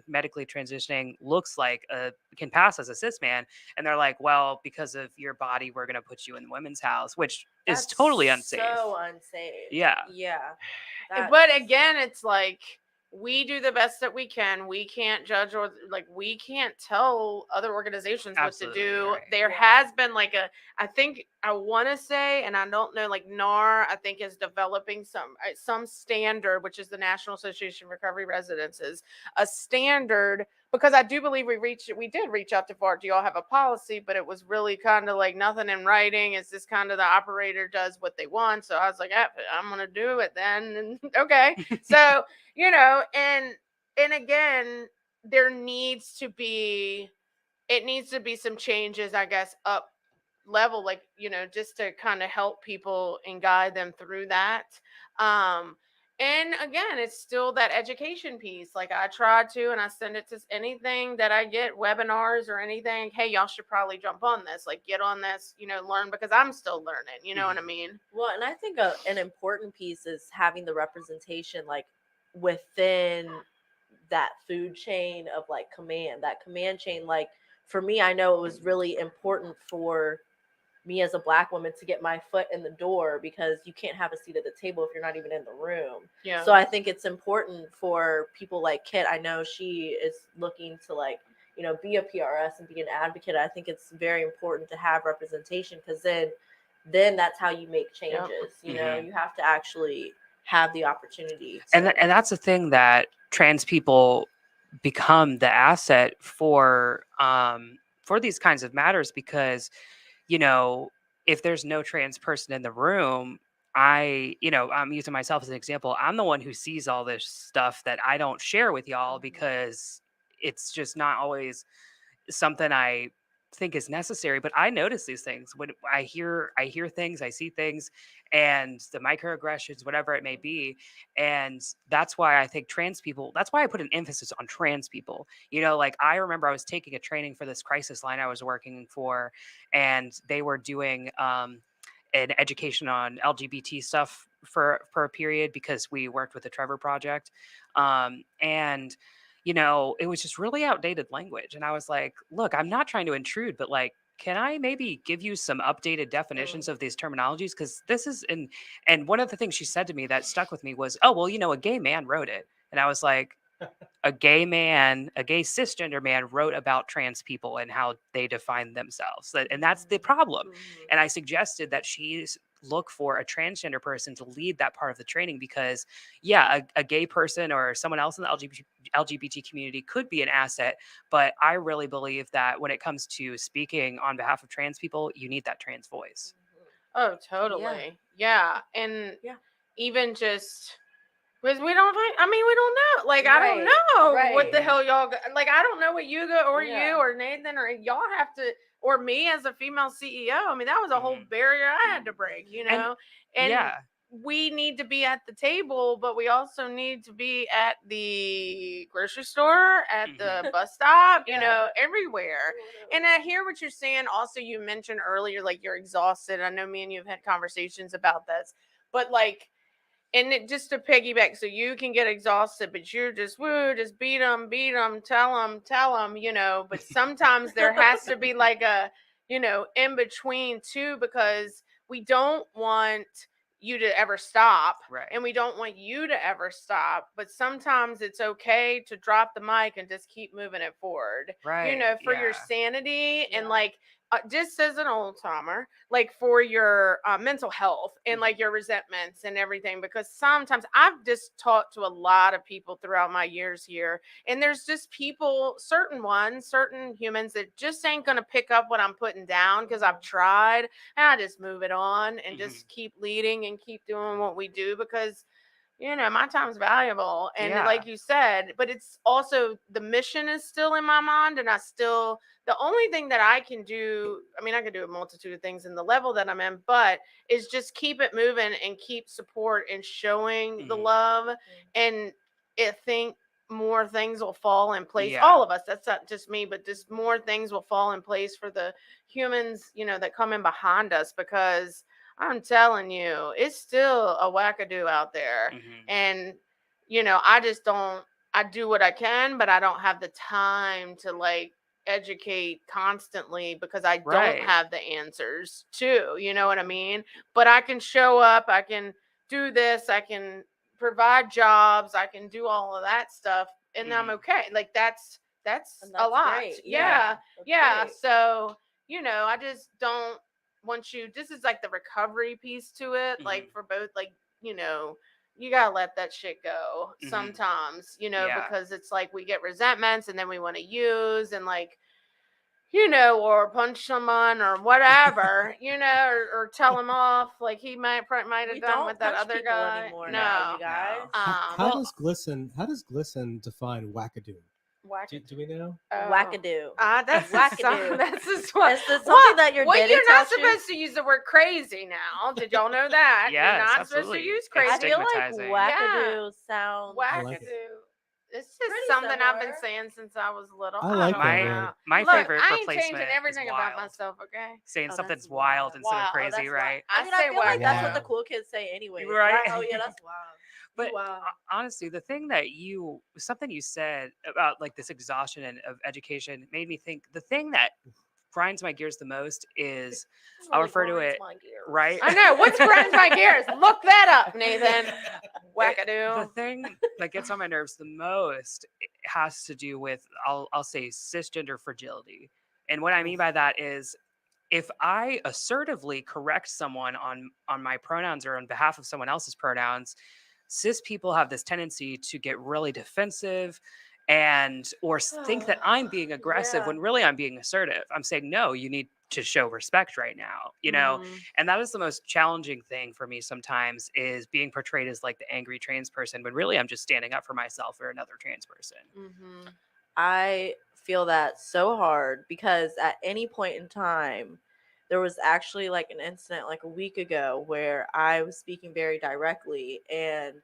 medically transitioning, looks like can pass as a cis man, and they're like, well, because of your body, we're going to put you in the women's house, which is totally unsafe. So unsafe. Yeah. Yeah. But again, it's like we do the best that we can. We can't judge, or like we can't tell other organizations Absolutely, what to do. right. There has been like I think I want to say, and I don't know, like NAR I think is developing some standard, which is the National Association of Recovery Residences, a standard, because I do believe we did reach out to FART. Do y'all have a policy? But it was really kind of like nothing in writing. It's just kind of the operator does what they want. So I was like, I'm gonna do it then. And okay, so and again, there needs to be some changes, I guess, up level, like just to kind of help people and guide them through that. And again, it's still that education piece. Like I try to, and I send it to anything that I get, webinars or anything. Hey, y'all should probably jump on this. Like get on this, learn, because I'm still learning. You know what I mean? Well, and I think an important piece is having the representation like within that food chain of like that command chain. Like for me, I know it was really important for me as a Black woman to get my foot in the door, because you can't have a seat at the table if you're not even in the room. Yeah. So I think it's important for people like Kit. I know she is looking to like, be a PRS and be an advocate. I think it's very important to have representation, because then that's how you make changes. Yep. You have to actually have the opportunity And that's the thing, that trans people become the asset for these kinds of matters, because if there's no trans person in the room, I'm using myself as an example. I'm the one who sees all this stuff that I don't share with y'all, because it's just not always something I think is necessary. But I notice these things when I hear things, I see things, and the microaggressions, whatever it may be. And that's why I think that's why I put an emphasis on trans people. Like I remember I was taking a training for this crisis line I was working for, and they were doing an education on LGBT stuff for a period, because we worked with the Trevor Project. And it was just really outdated language. And I was like, look, I'm not trying to intrude, but like, can I maybe give you some updated definitions of these terminologies? Because this is and one of the things she said to me that stuck with me was, oh, well, a gay man wrote it. And I was like, a gay cisgender man wrote about trans people and how they define themselves. And that's the problem. And I suggested that she look for a transgender person to lead that part of the training, because yeah, a gay person or someone else in the LGBT community could be an asset, but I really believe that when it comes to speaking on behalf of trans people, you need that trans voice. Oh, Yeah. totally. Yeah. And Yeah. even just because we don't, I mean, we don't know. Like, I don't Right, know what right. the hell y'all go. Like, I don't know what you go or Yeah. you or Nathan or y'all have to, or me as a female CEO. I mean, that was a whole Mhm. barrier I had to break, you And know? And yeah, we need to be at the table, but we also need to be at the grocery store, at the bus stop, you Yeah. know, everywhere. And I hear what you're saying. Also, you mentioned earlier, like, you're exhausted. I know me and you have had conversations about this, but like, and it just to piggyback, so you can get exhausted, but you're just just beat them, tell them, you know. But sometimes there has to be like a, you know, in between too, because we don't want you to ever stop, right. and we don't want you to ever stop. But sometimes it's okay to drop the mic and just keep moving it forward, Right. you know, for your Yeah. sanity and Yeah. like just as an old timer, like for your mental health and like your resentments and everything. Because sometimes I've just talked to a lot of people throughout my years here, and there's just people, certain humans that just ain't gonna pick up what I'm putting down because I've tried, and I just move it on and just keep leading and keep doing what we do because you know, my time's valuable. And Yeah. like you said, but it's also the mission is still in my mind. And the only thing that I can do, I mean, I can do a multitude of things in the level that I'm in, but is just keep it moving and keep support and showing the love. And I think more things will fall in place. Yeah. All of us, that's not just me, but just more things will fall in place for the humans, you know, that come in behind us because I'm telling you, it's still a wackadoo out there. And, you know, I do what I can, but I don't have the time to like educate constantly because I don't Right. have the answers too. You know what I mean? But I can show up, I can do this, I can provide jobs, I can do all of that stuff, and I'm okay. Like that's And a that's lot. great. Yeah. That's Yeah. great. So, you know, I just don't want you, this is like the recovery piece to it, like for both, like, you know, you gotta let that shit go sometimes, you know, Yeah. because it's like we get resentments and then we want to use and like, you know, or punch someone or whatever, you know, or tell him off like he might We have done don't with that punch other people guy. anymore No. now, you guys. How Well, does Glisten define wackadoo? Do we know? Wackadoo. That's Wackadoo. That's just what. Is this something that your well, daddy you're not taught you? supposed to use the word crazy now. Did y'all know that? You're Yes, not absolutely. supposed to use It's crazy. I feel like stigmatizing. wackadoo sounds I like it. Wackadoo. It's just pretty something I've been similar. saying since I was little. I like don't that know. word. My Look, favorite I ain't replacement changing everything is about wild. myself, okay? Saying Oh, something's that's wild wild. instead of Wow. Oh, crazy, that's right? I mean, I feel like that's what the Wow. cool kids say anyway. Right. Oh yeah, that's wild. But Wow. honestly, the thing that something you said about like this exhaustion of education made me think the thing that grinds my gears the most is I'll refer to it, right? I know. What's grinds my gears? Look that up, Nathan. The Wackadoo. thing that gets on my nerves the most has to do with I'll say cisgender fragility. And what I mean by that is if I assertively correct someone on my pronouns or on behalf of someone else's pronouns, cis people have this tendency to get really defensive and or think that I'm being aggressive Yeah. when really I'm being assertive. I'm saying no, you need to show respect right now, you know? And that is the most challenging thing for me sometimes is being portrayed as like the angry trans person when really I'm just standing up for myself or another trans person. I feel that so hard because at any point in time, there was actually like an incident like a week ago where I was speaking very directly and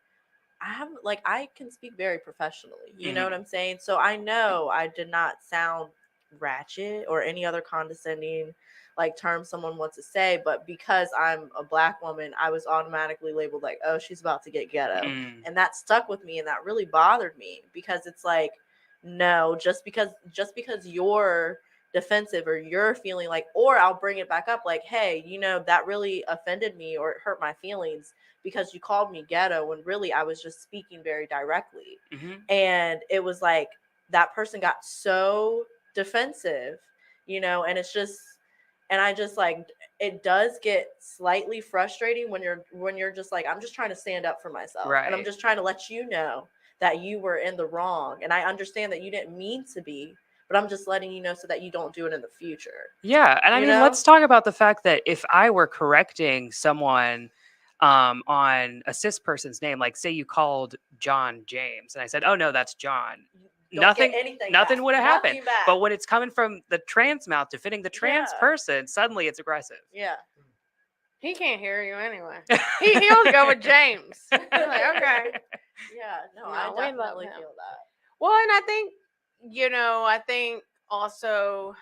I can speak very professionally. You know what I'm saying? So I know I did not sound ratchet or any other condescending like term someone wants to say, but because I'm a black woman, I was automatically labeled like, oh, she's about to get ghetto. And that stuck with me and that really bothered me because it's like, no, just because you're defensive or you're feeling like, or I'll bring it back up like, hey, you know, that really offended me or it hurt my feelings because you called me ghetto when really I was just speaking very directly. And it was like that person got so defensive, you know, and it's just, And I just like, it does get slightly frustrating when you're just like, I'm just trying to stand up for myself, and I'm Right. just trying to let you know that you were in the wrong, and I understand that you didn't mean to be, but I'm just letting you know so that you don't do it in the future. Yeah, and I You mean, know? let's talk about the fact that if I were correcting someone on a cis person's name, like say you called John James, and I said, "Oh no, that's John," Don't get nothing, anything nothing back. would have happened. Nothing back. But when it's coming from the trans mouth defending the trans Yeah. person, suddenly it's aggressive. Yeah. He can't hear you anyway. He'll go with James. You're like, okay. Yeah. No, No, I we love definitely him. feel that. Well, and I think, I think also,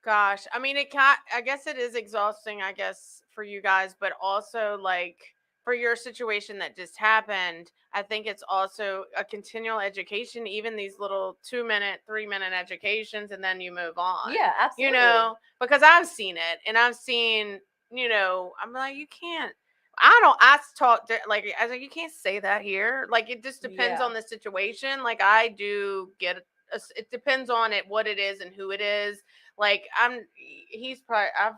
gosh, I mean, I guess it is exhausting, I guess, for you guys, but also like for your situation that just happened, I think it's also a continual education, even these little 2-minute, 3-minute educations, and then you move on. Yeah, absolutely. Because I've seen it, and I've seen, I'm like, you can't. I talk like I was like, you can't say that here. Like it just depends Yeah. on the situation. Like I do get it depends on what it is and who it is. Like he's probably I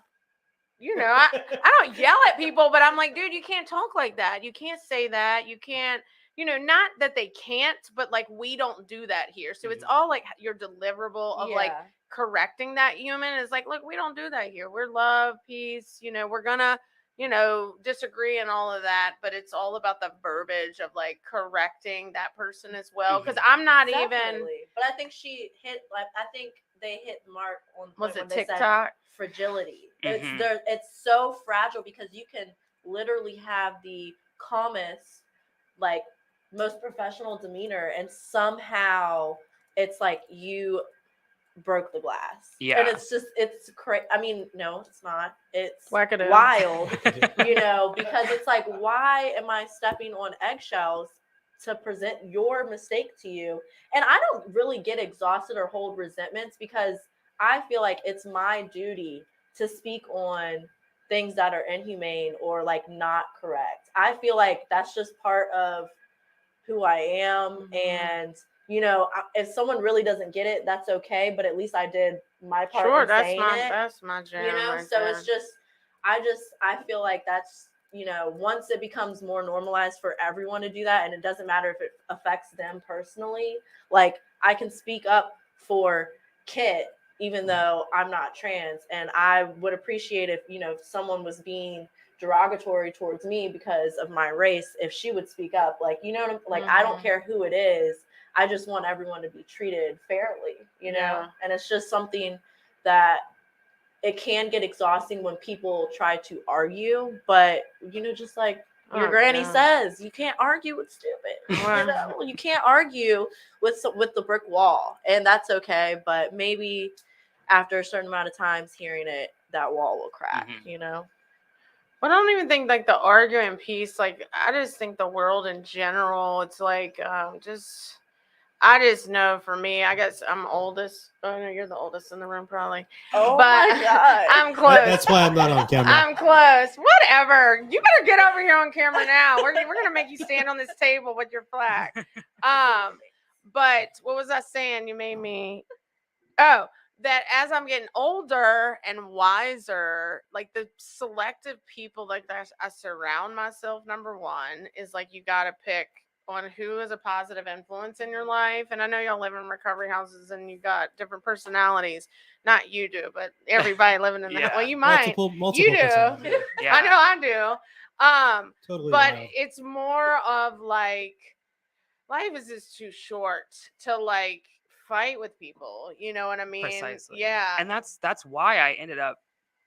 don't yell at people, but I'm like, dude, you can't talk like that. You can't say that. You can't, not that they can't, but like we don't do that here. So it's all like your deliverable of like Yeah. correcting that human is like, look, we don't do that here. We're love, peace, we're gonna, disagree and all of that, but it's all about the verbiage of like correcting that person as well. Because I'm not even. Definitely. But I think she hit, like, I think they hit the mark on the point Was it when they said TikTok? fragility. Mhm. It's so fragile because you can literally have the calmest, like most professional demeanor, and somehow it's like you broke the glass. Yeah. And it's crazy. I mean, no, it's not. It's Wackadoo. wild, because it's like, why am I stepping on eggshells to present your mistake to you? And I don't really get exhausted or hold resentments because I feel like it's my duty to speak on things that are inhumane or like not correct. I feel like that's just part of who I am. And if someone really doesn't get it, that's okay, but at least I did my part. Sure, in saying it, that's my jam. Right so there. it's just I feel like that's once it becomes more normalized for everyone to do that, and it doesn't matter if it affects them personally, like I can speak up for Kit even though I'm not trans, and I would appreciate if if someone was being derogatory towards me because of my race, if she would speak up, like I don't care who it is, I just want everyone to be treated fairly, and it's just something that it can get exhausting when people try to argue, but just like your granny says, you can't argue with stupid. You can't argue with the brick wall, and that's okay, but maybe after a certain amount of times hearing it, that wall will crack. But I don't even think like the arguing piece, like I just think the world in general, it's like I just know for me, I guess I'm oldest. Oh no, you're the oldest in the room probably. Oh but my God. I'm close. That's why I'm not on camera. I'm close. Whatever. You better get over here on camera now. We're gonna make you stand on this table with your flag. But what was I saying? You made me. Oh, that as I'm getting older and wiser, like the selective people like that I surround myself, number one, is like you got to pick on who is a positive influence in your life. And I know y'all live in recovery houses and you got different personalities. Not you do, but everybody living in the well, you might. Multiple you do. personalities. Yeah. I know I do. Totally but wild. it's more of like life is just too short to like fight with people, you know what I mean? Precisely. Yeah. And that's why I ended up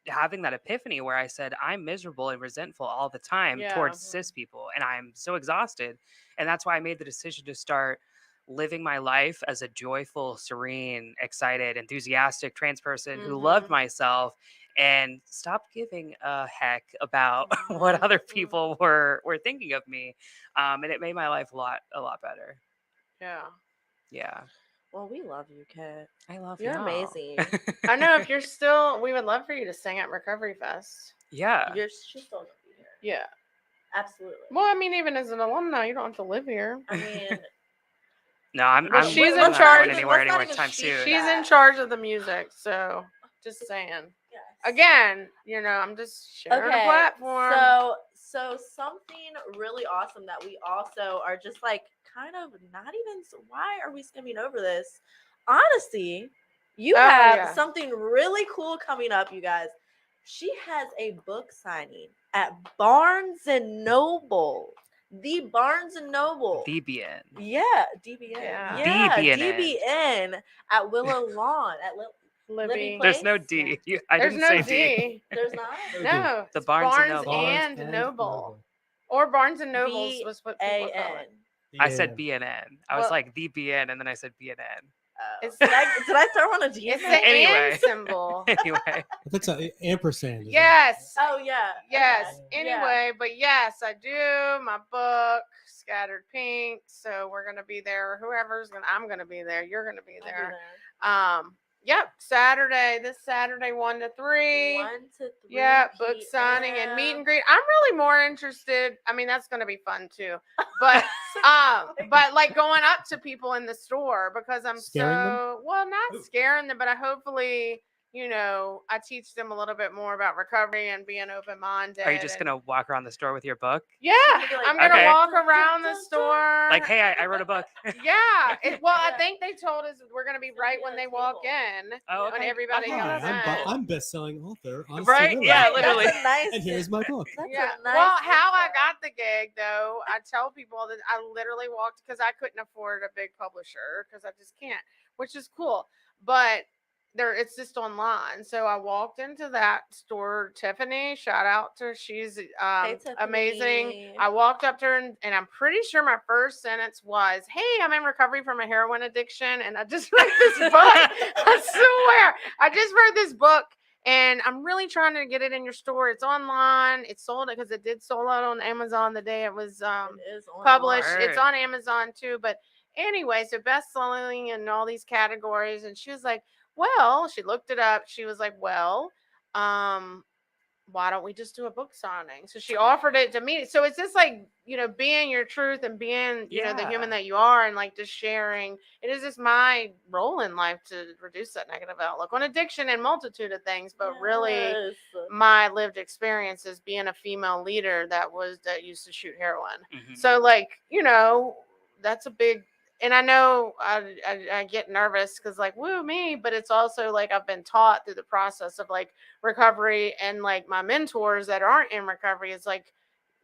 having that epiphany where I said I'm miserable and resentful all the time towards cis people, and I'm so exhausted. And that's why I made the decision to start living my life as a joyful, serene, excited, enthusiastic trans person who loved myself and stopped giving a heck about what other people were thinking of me. And it made my life a lot better. Yeah. Yeah. Well, we love you, Kat. I love You're y'all. amazing. I know if you're still, we would love for you to sing at Recovery Fest. Yeah. She's still gonna be here. Yeah. Absolutely. Well, I mean, even as an alumni, you don't have to live here. I mean, No, I'm she's I'm in not charge. going anywhere Let's not anytime even speak soon. She's in charge of the music, so just saying. Yeah, again, I'm just sharing a platform. So something really awesome that we also are just like kind of not even. Why are we skimming over this? Honestly, you have something really cool coming up, you guys. She has a book signing at Barnes and Noble. The Barnes and Noble. DBN. Yeah, DBN. Yeah. DBN at Willow Lawn at Libby. There's no D. I There's didn't no say D. There's not. No, The it's Barnes and Noble. and Noble. Or Barnes and Nobles was what people call it. I said BNN. I was Well- like the BN, and then I said BNN. It's Did I throw on a D? It's the Anyway. and symbol. Anyway, If it's an ampersand. isn't it? Yes. Oh yeah. Yes. Okay. Anyway, but yes, I do my book, Scattered Pink. So we're gonna be there. I'm gonna be there. You're gonna be there. Yep. This Saturday, 1 to 3. 1 to 3. Yeah, book signing and meet and greet. I'm really more interested. I mean, that's gonna be fun too. But but like going up to people in the store because I'm Scaring not scaring them, but I hopefully, I teach them a little bit more about recovery and being open minded. are you just gonna walk around the store with your book? Yeah, Be like, I'm gonna Okay. walk around the store. Like, hey, I wrote a book. Yeah. I think they told us we're gonna be right when they walk in. Oh, When okay. everybody Okay. comes Hi, in. I'm best-selling author. On Right? Liller. Yeah, Right, literally. That's a nice. And here's my book. That's Yeah. a nice Well, how I intro. got the gig though, I tell people that I literally walked because I couldn't afford a big publisher because I just can't, which is cool. But it's just online. So I walked into that store, Tiffany. Shout out to her. She's amazing. Tiffany. I walked up to her and I'm pretty sure my first sentence was, "Hey, I'm in recovery from a heroin addiction, and I just read this book." I swear, I just read this book. And I'm really trying to get it in your store. It's online. It's sold because it did sold out on Amazon the day it was It is on published. Word. It's on Amazon too. But anyway, so best selling in all these categories. And she was like, well, she looked it up. She was like, well, why don't we just do a book signing? So she offered it to me. So it's just like, being your truth and being, the Yeah. human that you are and like just sharing. It is just my role in life to reduce that negative outlook on addiction and multitude of things. But really, Yes. my lived experience is being a female leader that used to shoot heroin. Mhm. So like, that's a big, and I know I get nervous because like, woo me, but it's also like I've been taught through the process of like recovery and like my mentors that aren't in recovery is like,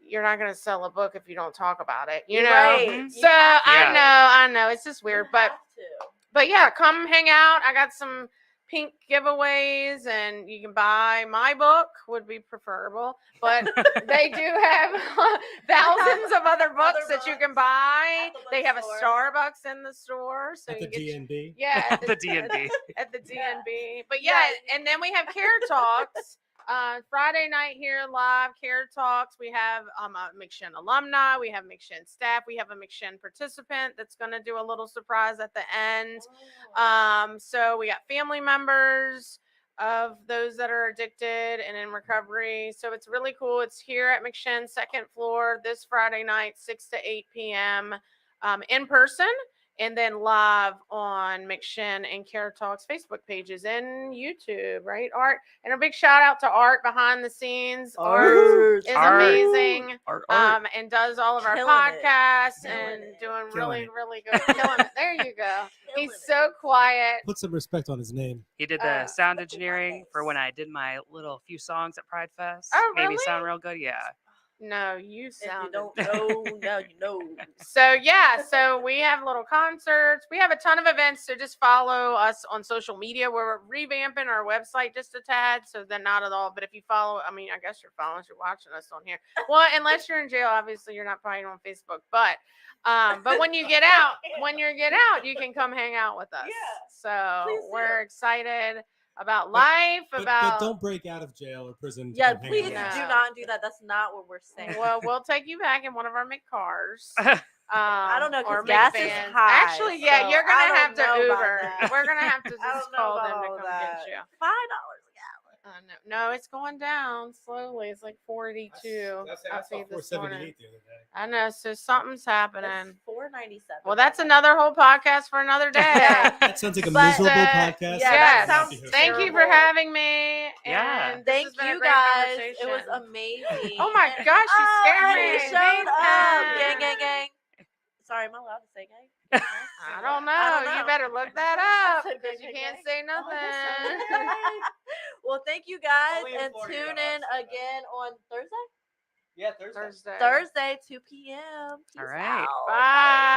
you're not going to sell a book if you don't talk about it, Right. Mhm. So You have to. I know it's just weird, You but have to. but yeah, come hang out. I got some pink giveaways and you can buy my book would be preferable, but they do have thousands of other books that you can buy. at the They have a bookstore. Starbucks in the store, so At you the get DNB. yeah, at The D&D. at the Yeah. DNB. But yeah, Yeah. and then we have Care Talks. Friday night here live Care Talks. We have a McCrimmon alumni. We have McCrimmon staff. We have a McCrimmon participant that's going to do a little surprise at the end. So we got family members of those that are addicted and in recovery. So it's really cool. It's here at McCrimmon, second floor, this Friday night, 6 to 8 p.m. In person. And then live on McCrimmon and Care Talks Facebook pages and YouTube, right? Art. And a big shout out to Art behind the scenes. Art is Art. amazing. Art. And does all of our Killing it. podcasts Killing and it. doing Killing really, it. really good. Killing it. There you go. Killing He's it. so quiet. Put some respect on his name. He did the sound look at my engineering for face. when I did my little few songs at Pride Fest. Oh, Made me really? sound real good. Yeah. No, you If you sound. don't know, now you know. So yeah, so we have little concerts. We have a ton of events. So just follow us on social media. We're revamping our website just a tad, so then not at all. But if you follow, I mean, I guess you're following us, you're watching us on here. Well, unless you're in jail, obviously you're not probably on Facebook. But when you get out, you can come hang out with us. Yeah, So please do. we're excited about life. But don't break out of jail or prison. to Yeah, come hang please out with us. do not do that. That's not what we're saying. Well, we'll take you back in one of our McCars. I don't know or because gas is McVans. high. Actually, yeah, so you're I gonna have don't to know about Uber. that. We're gonna have to I just don't know call about them to all come that. get you. $5 a gallon. No, it's going down slowly. It's like 42. I see this morning. the other day. I know. So something's happening. It's 497. Well, that's another whole podcast for another day. That sounds like a But, miserable uh, podcast. yeah, that sounds Happy hosting. Thank you for terrible. having me. Yeah. And this has Thank been a you great guys. It was conversation. amazing. Oh my gosh, you scared Eddie me. showed up. Thanks. Gang. Sorry, am I allowed to say gang? I don't know. You better look that up I said because you gang. can't say Oh, I guess nothing. so. Well, thank you guys, Only in and Florida, tune you're in allowed to say that. again on Thursday. Yeah, Thursday. Thursday. Thursday, 2 p.m. Peace All right. out. Bye.